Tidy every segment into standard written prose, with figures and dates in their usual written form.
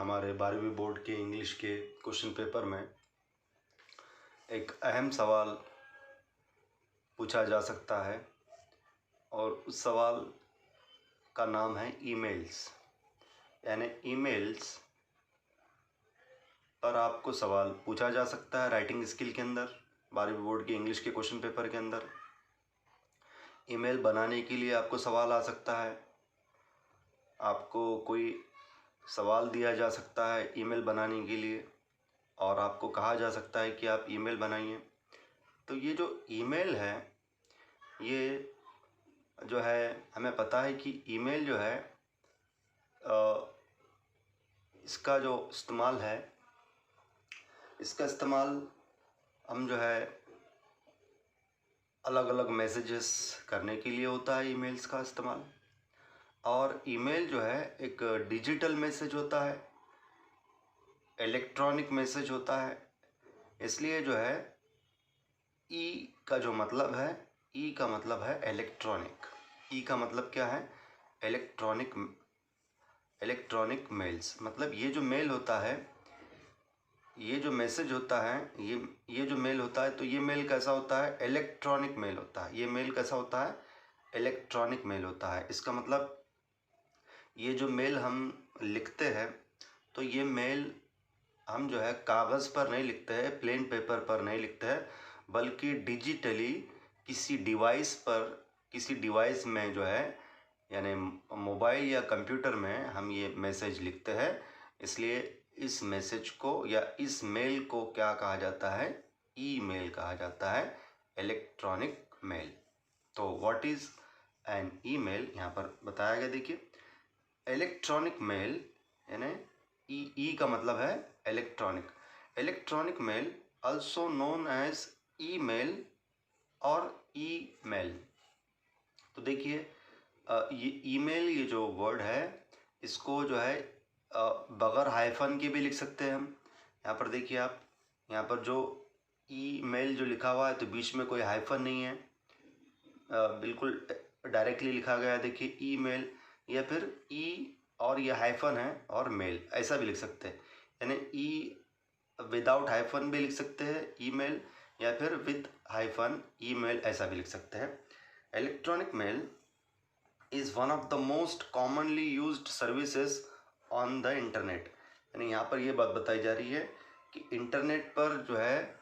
हमारे 12वीं बोर्ड के इंग्लिश के क्वेश्चन पेपर में एक अहम सवाल पूछा जा सकता है और उस सवाल का नाम है ईमेल्स। यानी ईमेल्स पर आपको सवाल पूछा जा सकता है राइटिंग स्किल के अंदर, 12वीं बोर्ड के इंग्लिश के क्वेश्चन पेपर के अंदर। ईमेल बनाने के लिए आपको सवाल आ सकता है, आपको कोई सवाल दिया जा सकता है ईमेल बनाने के लिए और आपको कहा जा सकता है कि आप ईमेल बनाइए। तो ये जो ईमेल है, ये जो है हमें पता है कि ईमेल जो है इसका जो इस्तेमाल है, इसका इस्तेमाल हम जो है अलग अलग मैसेजेस करने के लिए होता है ईमेल्स का इस्तेमाल। और ईमेल जो है एक डिजिटल मैसेज होता है, इलेक्ट्रॉनिक मैसेज होता है। इसलिए जो है ई का जो मतलब है, ई का मतलब है इलेक्ट्रॉनिक। ई का मतलब क्या है? इलेक्ट्रॉनिक। मेल्स मतलब ये जो मेल होता है, ये जो मैसेज होता है, ये जो मेल होता है, तो ये मेल कैसा होता है? इलेक्ट्रॉनिक मेल होता है। ये मेल कैसा होता है? इलेक्ट्रॉनिक मेल होता है। इसका मतलब ये जो मेल हम लिखते हैं, तो ये मेल हम जो है कागज़ पर नहीं लिखते हैं, प्लेन पेपर पर नहीं लिखते हैं, बल्कि डिजिटली किसी डिवाइस पर, किसी डिवाइस में जो है, यानी मोबाइल या कंप्यूटर में हम ये मैसेज लिखते हैं। इसलिए इस मैसेज को या इस मेल को क्या कहा जाता है? ईमेल कहा जाता है, इलेक्ट्रॉनिक मेल। तो व्हाट इज़ एन ईमेल यहाँ पर बताया गया। देखिए, इलेक्ट्रॉनिक मेल यानी ई का मतलब है electronic mail also known as email और ईमेल। तो देखिए, ये ईमेल, ये जो वर्ड है, इसको जो है बगैर हाइफन के भी लिख सकते हैं हम। यहाँ पर देखिए आप, यहाँ पर जो ईमेल जो लिखा हुआ है, तो बीच में कोई हाइफन नहीं है, बिल्कुल डायरेक्टली लिखा गया है। देखिए ईमेल, या फिर ई और ये हाइफन है और मेल, ऐसा भी लिख सकते हैं। यानी ई विदाउट हाइफन भी लिख सकते हैं ईमेल, या फिर विद हाइफन ईमेल, ऐसा भी लिख सकते हैं। Electronic mail is one of the most commonly used services on the internet. यानी यहाँ पर ये बात बताई जा रही है कि इंटरनेट पर जो है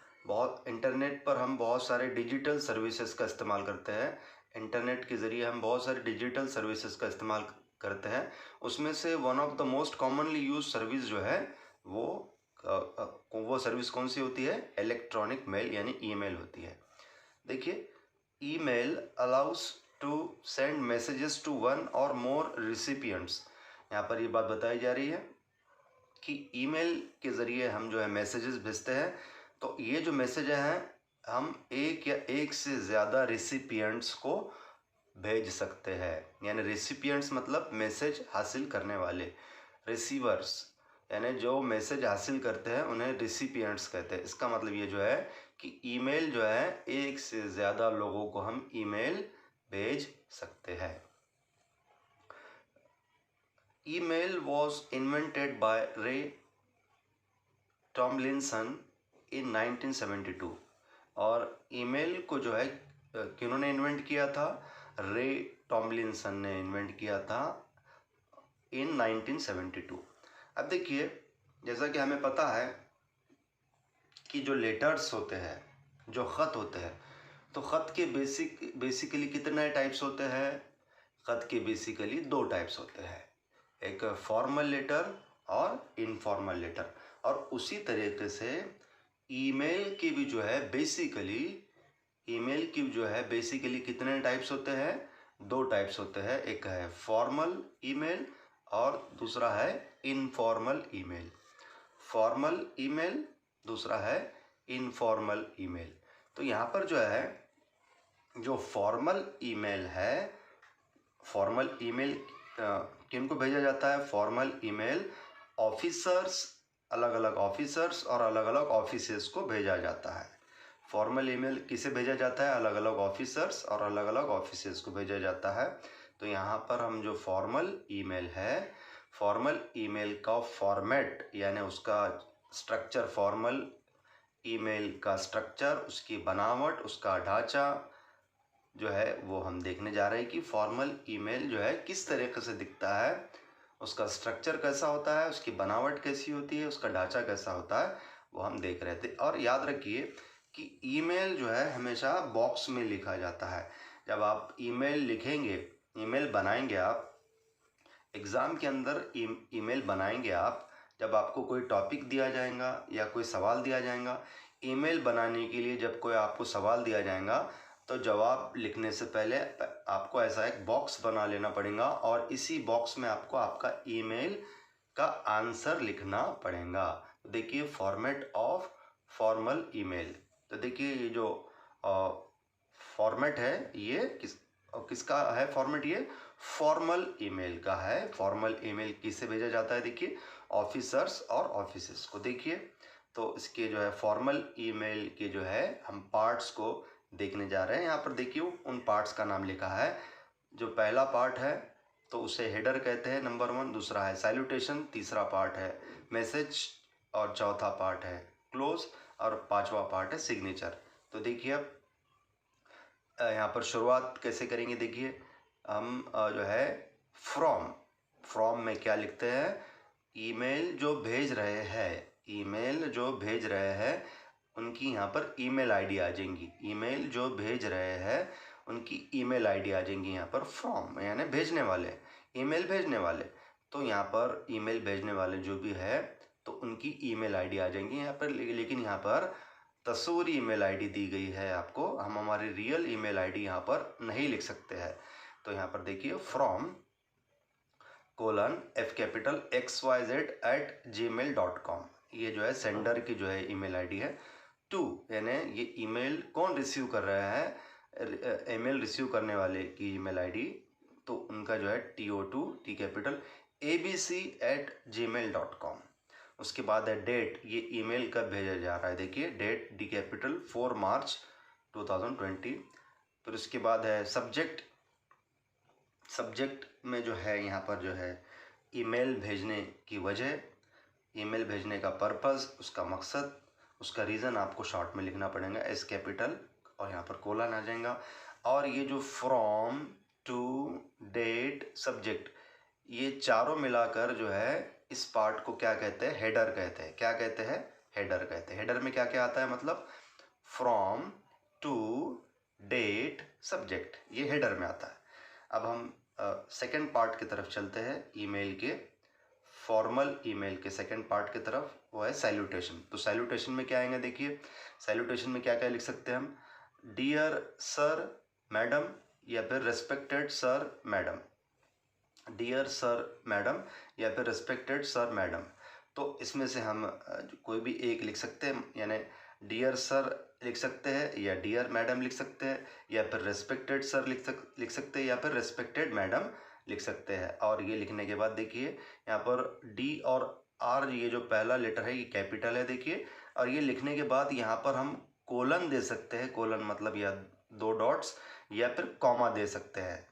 इंटरनेट पर हम बहुत सारे डिजिटल सर्विसेज का इस्तेमाल करते हैं। इंटरनेट के ज़रिए हम बहुत सारे डिजिटल सर्विसेज का इस्तेमाल करते हैं। उसमें से one of the most commonly use service जो है वो सर्विस कौन सी होती है? इलेक्ट्रॉनिक मेल यानी ईमेल होती है। देखिए, email allows to send messages to one or more रिसिपिएंट्स। यहाँ पर ये बात बताई जा रही है कि ईमेल के ज़रिए हम जो है मैसेजेस भेजते हैं। तो ये जो मैसेज हैं, हम एक या एक से ज़्यादा रिसिपिएंट्स को भेज सकते हैं। यानी रिसिपिएंट्स मतलब मैसेज हासिल करने वाले, रिसीवर्स यानी जो मैसेज हासिल करते हैं उन्हें रिसिपिएंट्स कहते हैं। इसका मतलब ये जो है कि ईमेल जो है, एक से ज़्यादा लोगों को हम ईमेल भेज सकते हैं। ईमेल वॉज इन्वेंटेड बाय रे टॉमलिंसन इन 1972। और ईमेल को जो है किन्होंने इन्वेंट किया था? रे टॉमलिंसन ने इन्वेंट किया था इन 1972। अब देखिए, जैसा कि हमें पता है कि जो लेटर्स होते हैं, जो ख़त होते हैं, तो ख़त के बेसिकली कितने टाइप्स होते हैं? ख़त के बेसिकली 2 टाइप्स होते हैं, एक फॉर्मल लेटर और इनफॉर्मल लेटर। और उसी तरीके से ईमेल की भी जो है बेसिकली कितने टाइप्स होते हैं? 2 टाइप्स होते हैं, एक है फॉर्मल ईमेल और दूसरा है इनफॉर्मल ईमेल। फॉर्मल ईमेल, दूसरा है इनफॉर्मल ईमेल। तो यहाँ पर जो है, जो फॉर्मल ईमेल है, फॉर्मल ईमेल किनको भेजा जाता है? फॉर्मल ईमेल ऑफिसर्स, अलग अलग ऑफिसर्स और अलग अलग ऑफिसेस को भेजा जाता है। फॉर्मल ईमेल किसे भेजा जाता है? अलग अलग ऑफिसर्स और अलग अलग ऑफिसेस को भेजा जाता है। तो यहाँ पर हम जो फॉर्मल ईमेल है, फॉर्मल ईमेल का फॉर्मेट यानी उसका स्ट्रक्चर, फॉर्मल ईमेल का स्ट्रक्चर, उसकी बनावट, उसका ढांचा जो है वो हम देखने जा रहे हैं कि फॉर्मल ईमेल जो है किस तरीके से दिखता है, उसका स्ट्रक्चर कैसा होता है, उसकी बनावट कैसी होती है, उसका ढांचा कैसा होता है, वो हम देख रहे थे। और याद रखिए कि ईमेल जो है हमेशा बॉक्स में लिखा जाता है। जब आप ईमेल लिखेंगे, ईमेल बनाएंगे, आप एग्ज़ाम के अंदर ईमेल बनाएंगे, आप जब आपको कोई टॉपिक दिया जाएगा या कोई सवाल दिया जाएगा, ईमेल बनाने के लिए जब कोई आपको सवाल दिया जाएगा तो जवाब लिखने से पहले आपको ऐसा एक बॉक्स बना लेना पड़ेगा और इसी बॉक्स में आपको आपका ईमेल का आंसर लिखना पड़ेगा। तो देखिए फॉर्मेट ऑफ फॉर्मल ईमेल। तो देखिए ये जो फॉर्मेट है ये किसका है फॉर्मेट, ये फॉर्मल ईमेल का है। फॉर्मल ईमेल किससे भेजा जाता है, देखिए ऑफिसर्स और ऑफिसेस को। देखिए तो इसके जो है फॉर्मल ईमेल के जो है हम पार्ट्स को देखने जा रहे हैं। यहाँ पर देखिए उन पार्ट्स का नाम लिखा है। जो पहला पार्ट है तो उसे हेडर कहते हैं, नंबर 1। दूसरा है सैल्यूटेशन, तीसरा पार्ट है मैसेज और चौथा पार्ट है क्लोज और पांचवा पार्ट है सिग्नेचर। तो देखिए अब यहाँ पर शुरुआत कैसे करेंगे, देखिए हम जो है फ्रॉम में क्या लिखते हैं, ईमेल जो भेज रहे हैं, ईमेल जो भेज रहे हैं उनकी यहाँ पर ईमेल आईडी आ जाएंगी। ईमेल जो भेज रहे हैं उनकी ईमेल आईडी आ जाएंगी यहाँ पर फ्रॉम यानी भेजने वाले, ईमेल भेजने वाले। तो यहाँ पर ईमेल भेजने वाले जो भी है तो उनकी ईमेल आईडी आ जाएंगी यहाँ पर। लेकिन यहाँ पर तस्वीरी ईमेल आईडी दी गई है आपको, हम हमारी रियल ईमेल आईडी यहाँ पर नहीं लिख सकते हैं। तो यहाँ पर देखिए फ्रॉम FXYZ@gmail.com, ये जो है सेंडर की जो है ईमेल आईडी है। टू यानी ये ईमेल कौन रिसीव कर रहा है, ईमेल रिसीव करने वाले की ईमेल आईडी, तो उनका जो है TO2 T कैपिटल ABC@gmail.com। उसके बाद है डेट, ये ईमेल कब भेजा जा रहा है, देखिए डेट D कैपिटल 4 मार्च 2020। फिर उसके बाद है सब्जेक्ट, सब्जेक्ट में जो है यहाँ पर जो है ईमेल भेजने की वजह, ईमेल भेजने का पर्पस, उसका मकसद, उसका रीज़न आपको शॉर्ट में लिखना पड़ेगा S कैपिटल और यहाँ पर कोलन आ जाएगा। और ये जो फ्रॉम, टू, डेट, सब्जेक्ट, ये चारों मिलाकर जो है इस पार्ट को क्या कहते हैं, हेडर कहते हैं। क्या कहते हैं, हेडर कहते हैं। हेडर में क्या क्या आता है, मतलब फ्रॉम, टू, डेट, सब्जेक्ट, ये हेडर में आता है। अब हम सेकंड पार्ट की तरफ चलते हैं, ईमेल के फॉर्मल ईमेल के सेकंड पार्ट की तरफ, वो है सैल्यूटेशन। तो सैल्यूटेशन में क्या आएगा, देखिए सैल्यूटेशन में क्या क्या लिख सकते हैं हम, डियर सर मैडम या फिर respected sir madam, dear sir madam या फिर रेस्पेक्टेड सर मैडम। तो इसमें से हम कोई भी एक लिख सकते हैं, यानी डियर सर लिख सकते हैं या डियर मैडम लिख सकते हैं या फिर रेस्पेक्टेड सर लिख सकते हैं या फिर रेस्पेक्टेड मैडम लिख सकते हैं। और ये लिखने के बाद देखिए यहाँ पर D और R, ये जो पहला लेटर है ये कैपिटल है देखिए। और ये लिखने के बाद यहाँ पर हम कोलन दे सकते हैं, कोलन मतलब या 2 डॉट्स या फिर कॉमा दे सकते हैं।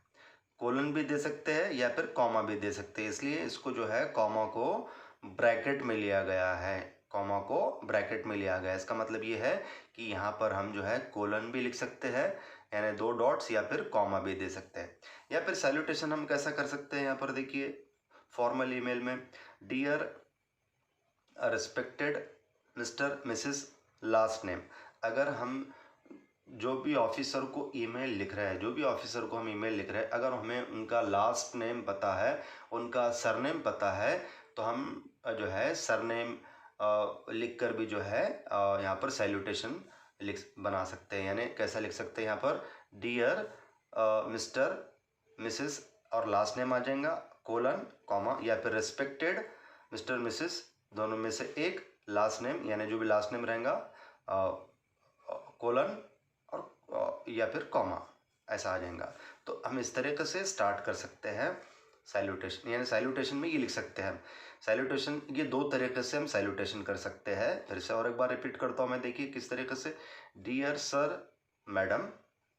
कोलन भी दे सकते हैं या फिर कॉमा भी दे सकते हैं, इसलिए इसको जो है कॉमा को ब्रैकेट में लिया गया है, कॉमा को ब्रैकेट में लिया गया है। इसका मतलब ये है कि यहाँ पर हम जो है कोलन भी लिख सकते हैं यानी 2 डॉट्स या फिर कॉमा भी दे सकते हैं। या फिर सैल्यूटेशन हम कैसा कर सकते हैं, यहाँ पर देखिए फॉर्मल ईमेल में dear respected Mr Mrs last name. अगर हम जो भी ऑफिसर को ईमेल लिख रहे हैं, जो भी ऑफिसर को हम ईमेल लिख रहे हैं, अगर हमें उनका लास्ट नेम पता है, उनका सरनेम पता है, तो हम जो है सरनेम लिख कर भी जो है यहाँ पर सैल्यूटेशन बना सकते हैं। यानी कैसा लिख सकते हैं, यहाँ पर डियर मिस्टर मिसेस और लास्ट नेम आ जाएगा कोलन कॉमा, या फिर रेस्पेक्टेड मिस्टर मिसेस, दोनों में से एक, लास्ट नेम यानी जो भी लास्ट नेम रहेगा कोलन और या फिर कॉमा, ऐसा आ जाएगा। तो हम इस तरीके से स्टार्ट कर सकते हैं सैल्यूटेशन। यानी सैल्यूटेशन में ये लिख सकते हैं सैल्यूटेशन, ये 2 तरीके से हम सैल्यूटेशन कर सकते हैं। फिर से और एक बार रिपीट करता हूँ मैं, देखिए किस तरीके से, डियर सर मैडम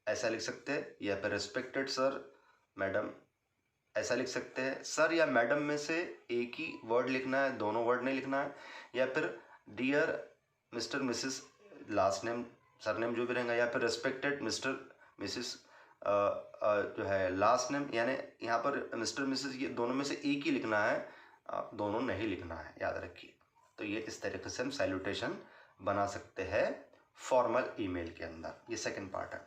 ऐसा लिख सकते हैं या फिर रिस्पेक्टेड सर मैडम ऐसा लिख सकते हैं। सर या मैडम में से एक ही वर्ड लिखना है, दोनों वर्ड नहीं लिखना है। या फिर dear Mr Mrs, last name surname जो भी रहेगा, या फिर रेस्पेक्टेड मिस्टर मिसिस जो है लास्ट नेम, यानी यहाँ पर मिस्टर मिसिस ये दोनों में से एक ही लिखना है, दोनों नहीं लिखना है, याद रखिए। तो ये इस तरीके से हम सैल्यूटेशन बना सकते हैं फॉर्मल ईमेल के अंदर। ये सेकंड पार्ट है।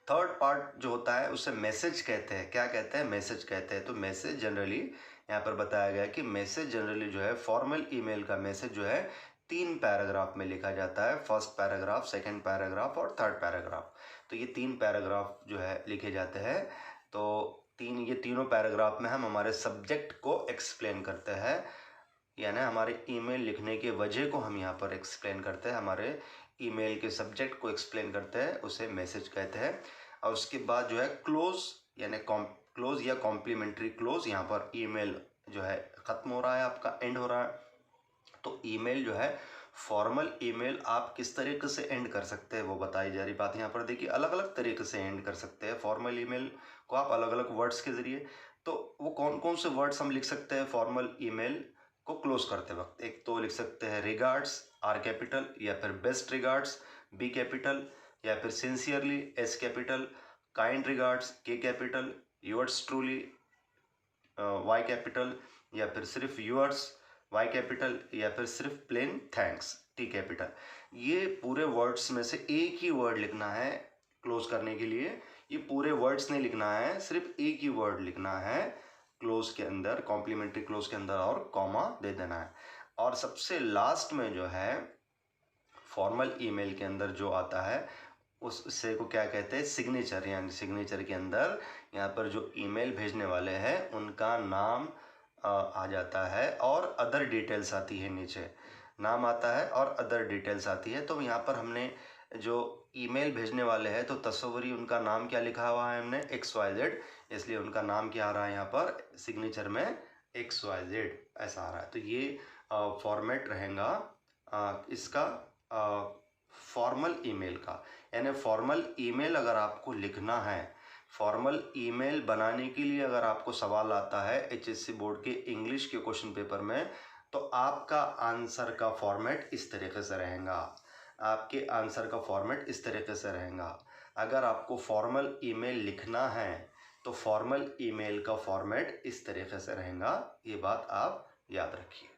थर्ड पार्ट जो होता है उसे मैसेज कहते हैं। क्या कहते हैं? मैसेज कहते हैं। तो मैसेज जनरली यहाँ पर बताया गया कि मैसेज जनरली जो है फॉर्मल ईमेल का मैसेज जो है 3 पैराग्राफ में लिखा जाता है। फर्स्ट पैराग्राफ, सेकंड पैराग्राफ और थर्ड पैराग्राफ। तो ये 3 पैराग्राफ जो है लिखे जाते हैं। तो ये तीनों पैराग्राफ में हम हमारे सब्जेक्ट को एक्सप्लेन करते हैं, यानी हमारे ईमेल लिखने की वजह को हम यहाँ पर एक्सप्लेन करते हैं, हमारे ईमेल के सब्जेक्ट को एक्सप्लेन करते हैं, उसे मैसेज कहते हैं। और उसके बाद जो है क्लोज, यानी क्लोज या कॉम्प्लीमेंट्री क्लोज, यहाँ पर ईमेल जो है ख़त्म हो रहा है, आपका एंड हो रहा है। तो ईमेल जो है फॉर्मल ईमेल आप किस तरीके से एंड कर सकते हैं वो बताई जा रही बात यहाँ पर। देखिए अलग अलग तरीके से एंड कर सकते हैं फॉर्मल ईमेल को आप, अलग अलग वर्ड्स के ज़रिए। तो वो कौन कौन से वर्ड्स हम लिख सकते हैं फॉर्मल ईमेल को क्लोज करते वक्त? एक तो लिख सकते हैं रिगार्ड्स, आर कैपिटल, या फिर बेस्ट रिगार्ड्स, बी कैपिटल, या फिर sincerely, S capital, kind regards, K capital, yours truly, Y capital, या फिर सिर्फ यूअर्स, वाई कैपिटल, या फिर सिर्फ प्लेन थैंक्स, टी कैपिटल। ये पूरे वर्ड्स में से एक ही वर्ड लिखना है क्लोज करने के लिए। ये पूरे वर्ड्स नहीं लिखना है, सिर्फ एक ही वर्ड लिखना है क्लोज के अंदर, कॉम्प्लीमेंट्री क्लोज के अंदर, और कॉमा दे देना है। और सबसे लास्ट में जो है फॉर्मल ईमेल के अंदर जो आता है उससे को क्या कहते हैं? सिग्नेचर। यानी सिग्नेचर के अंदर यहाँ पर जो ईमेल भेजने वाले हैं उनका नाम आ जाता है, और अदर डिटेल्स आती है, नीचे नाम आता है और अदर डिटेल्स आती है। तो यहाँ पर हमने जो ईमेल भेजने वाले हैं तो तस्वरी उनका नाम क्या लिखा हुआ है हमने? XYZ, इसलिए उनका नाम क्या आ रहा है यहाँ पर सिग्नेचर में? XYZ ऐसा आ रहा है। तो ये फॉर्मेट रहेगा इसका फॉर्मल ईमेल का। यानी फॉर्मल ईमेल अगर आपको लिखना है, फॉर्मल ईमेल बनाने के लिए अगर आपको सवाल आता है HSC बोर्ड के इंग्लिश के क्वेश्चन पेपर में, तो आपका आंसर का फॉर्मेट इस तरीके से रहेगा। आपके आंसर का फॉर्मेट इस तरीके से रहेगा। अगर आपको फॉर्मल ईमेल लिखना है तो फॉर्मल ईमेल का फॉर्मेट इस तरीके से रहेगा। ये बात आप याद रखिए।